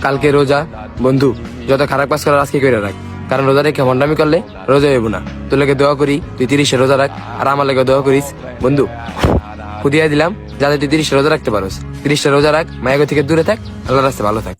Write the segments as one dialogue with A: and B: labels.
A: কালকে রোজা, বন্ধু যত খারাপ কাজ করার আজকে করে রাখ, কারণ রোজা রেখে ভণ্ডামি করলে রোজা হইব না। তোর লেগে দোয়া করি তুই 30 রোজা রাখ, আর আমার লেগে দোয়া করিস বন্ধু। খুদিয়া দিলাম যাতে তুই 30 রোজা রাখতে পারোস। 30 রোজা রাখ, মায়াগো থেকে দূরে থাক, আল্লাহর রাস্তায় ভালো থাক।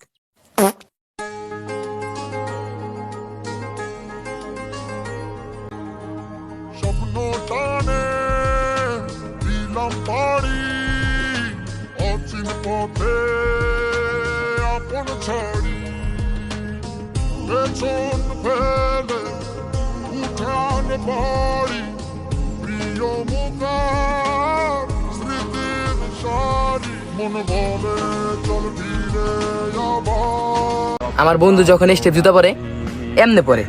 A: আমার বন্ধু যখন স্টেপ জুতা পরে এমনে পরে,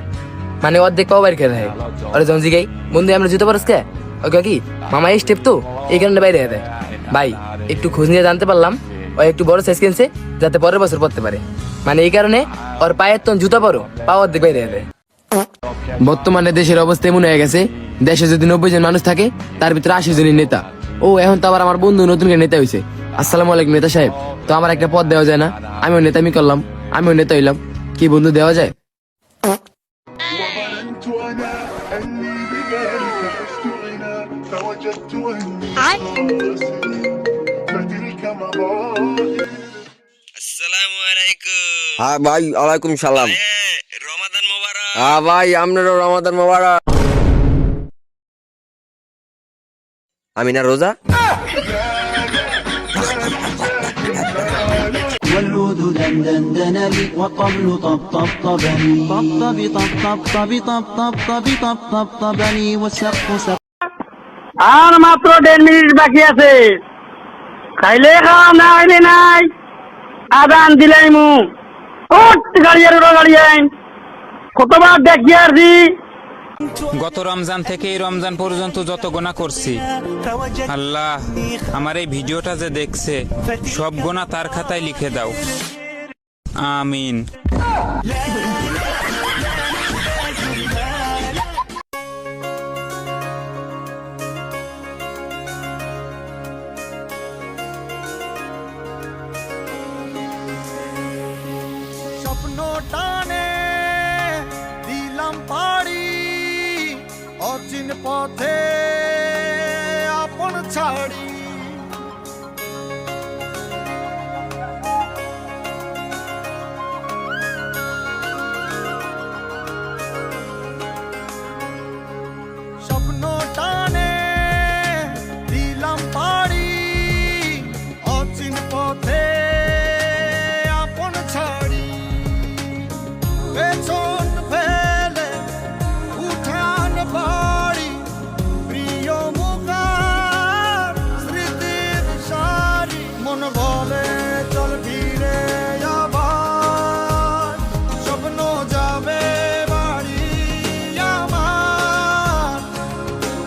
A: মানে অর্ধেক পাও বাইরে খেয়ে দেয়। আর যখন জিগাই বন্ধু আমরা জুতা পরস কে, ওকে কি মামা এই স্টেপ তো এই কারণে বাইরে দেয়। ভাই একটু খোঁজ নিয়ে জানতে পারলাম ও একটু বড় সাইজ কিনছে যাতে পরের বছর পড়তে পারে, মানে এই কারণে ওর পায়ের তখন জুতা পরো পাও অর্ধেক বাইরে দেয়। বর্তমানে দেশের অবস্থা এমন হয়ে গেছে, দেশে যদি 90 জন মানুষ থাকে তার ভিতরে 80 জনই নেতা। ও এখন তো আবার আমার বন্ধু নতুন নেতা হয়েছে। আসসালামু আলাইকুম নেতা সাহেব, তো আমার একটা পদ দেওয়া যায় না? আমিও নেতামি করলাম, আমিও নেতা হইলাম, কি বন্ধু দেওয়া যায়?
B: হ্যাঁ ভাই, ওয়ালাইকুম সালাম।
C: রমাদান মোবারক।
B: হ্যাঁ ভাই, আপনারও রমাদান মোবারক। আমি না রোজা।
D: والعود دندن دنلي والطبل طب طب طبني طب طب طب طب طب طب طب طب طب طبني والسقف سقف।
E: আর মাত্র 1.5 মিনিট বাকি আছে, খাইলে খাওয়া না হইলে নাই। আদান দিলাই মু গাড়ি আর গাড়ি আইন কতবার দেখি আসি।
F: গত রমজান থেকে এই রমজান পর্যন্ত যত গোনা করছি, আল্লাহ আমার এই ভিডিওটা যে দেখছে সব গোনা তার খাতায় লিখে দাও, আমিন।
G: স্বপ্ন টানে দিলাম পাড়ি অচিন পথে আপন ছাড়ি। স্বপ্ন টানে দিলাম পাড়ি অচিন পথে আপন ছাড়ি। পেছন ফেলে উঠান বাড়ি প্রিয় মুখার স্মৃতির সারি। মন বলে চল ফিরে আবার, স্বপ্ন যাবে বাড়ি আমার।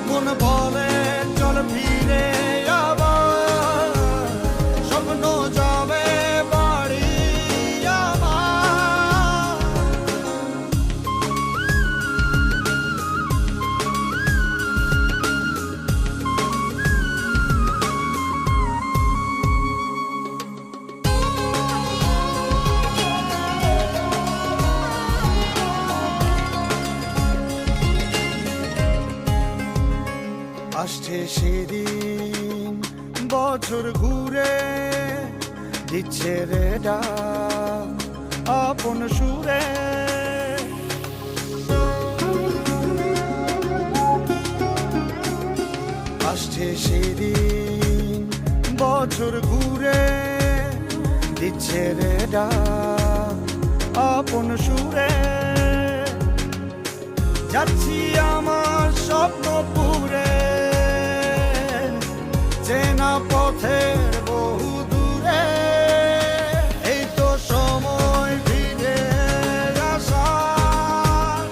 G: মন বলে চল ফিরে আবার, স্বপ্ন যাবে বাড়ি আমার। আসছে সেদিন বছর ঘুরে দিচ্ছে রে ডাক আপন সুরে। আসছে সেদিন বছর ঘুরে দিচ্ছে রে ডাক আপন সুরে। যাচ্ছি আমার স্বপ্ন পুরে চেনা পথের বহু দূরে। এই তো সময় ফিরে আসার,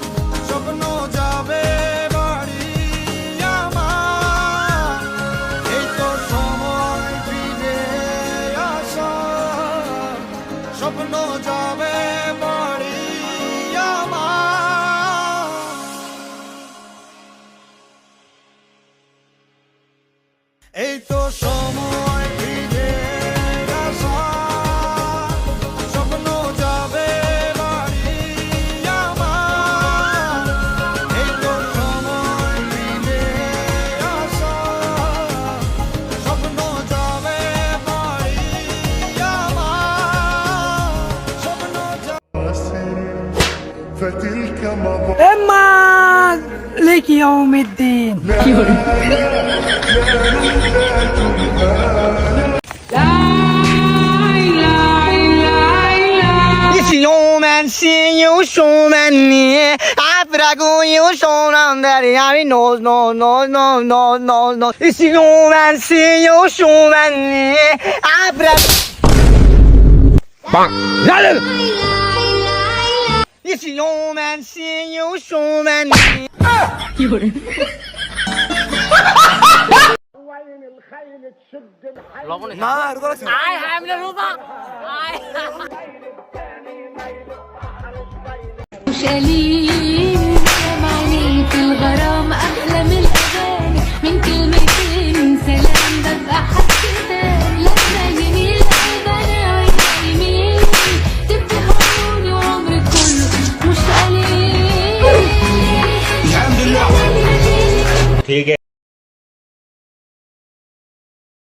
G: স্বপ্ন যাবে বাড়ি আমার। এই তো সময় ফিরে আসার, স্বপ্ন যাবে বাড়ি আমার। এই তো সময় ফিরে আসার, স্বপ্ন فتلك مضى
E: اما لك يوم الدين
H: شاليني سامعني في الغرام أحلى من الأغاني من كلمتين سلام ببقى حسيتان لما يجيني القلب أنا عيني يميني تبكي همومي وعمري كله مش قليل الحمد لله